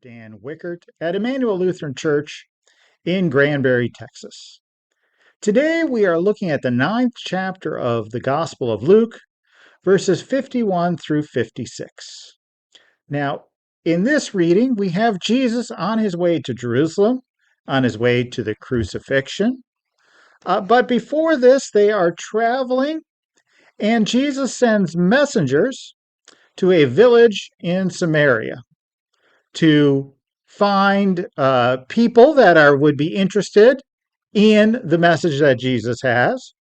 Dan Wickert at Emmanuel Lutheran Church in Granbury, Texas. Today we are looking at the 9th chapter of the Gospel of Luke, verses 51 through 56. Now, in this reading, we have Jesus on his way to Jerusalem, on his way to the crucifixion. But before this, they are traveling, and Jesus sends messengers to a village in Samaria to find people that would be interested in the message that Jesus has.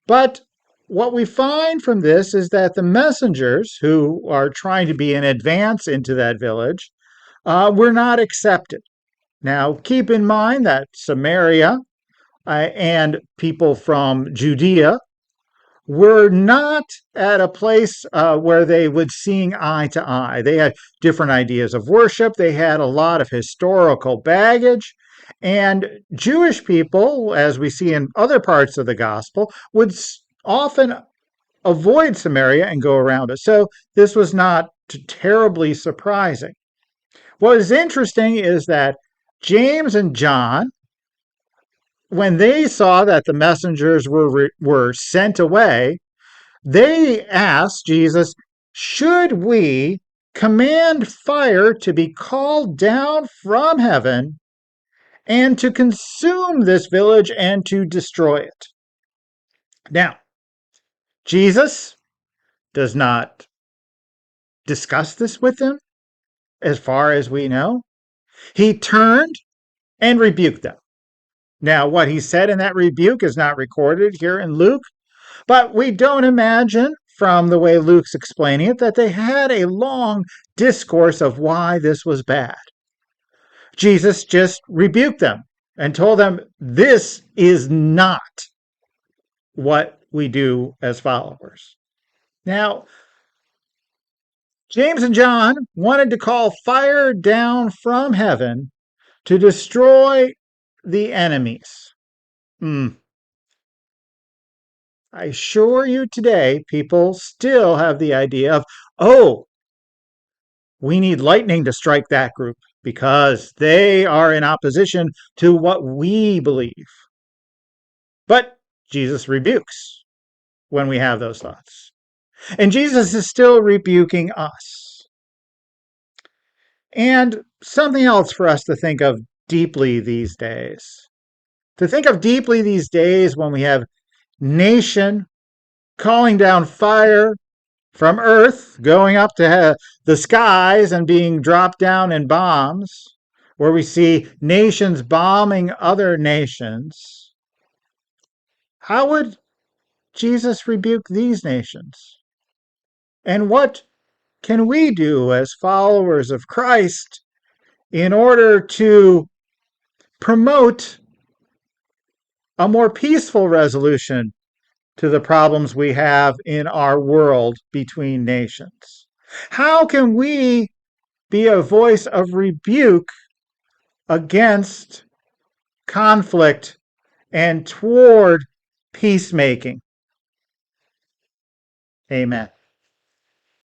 But what we find from this is that the messengers who are trying to be an advance into that village were not accepted. Now, keep in mind that Samaria and people from Judea were not at a place where they would see eye to eye. They had different ideas of worship. They had a lot of historical baggage. And Jewish people, as we see in other parts of the gospel, would often avoid Samaria and go around it. So this was not terribly surprising. What is interesting is that James and John, when they saw that the messengers were sent away, they asked Jesus, should we command fire to be called down from heaven and to consume this village and to destroy it? Now, Jesus does not discuss this with them, as far as we know. He turned and rebuked them. Now, what he said in that rebuke is not recorded here in Luke, but we don't imagine, from the way Luke's explaining it, that they had a long discourse of why this was bad. Jesus just rebuked them and told them this is not what we do as followers. Now, James and John wanted to call fire down from heaven to destroy the enemies. I assure you today, people still have the idea of, oh, we need lightning to strike that group because they are in opposition to what we believe. But Jesus rebukes when we have those thoughts. And Jesus is still rebuking us. And something else for us to think of deeply these days. To think of deeply these days when we have nation calling down fire from earth, going up to the skies and being dropped down in bombs, where we see nations bombing other nations. How would Jesus rebuke these nations? And what can we do as followers of Christ in order to promote a more peaceful resolution to the problems we have in our world between nations? How can we be a voice of rebuke against conflict and toward peacemaking? Amen.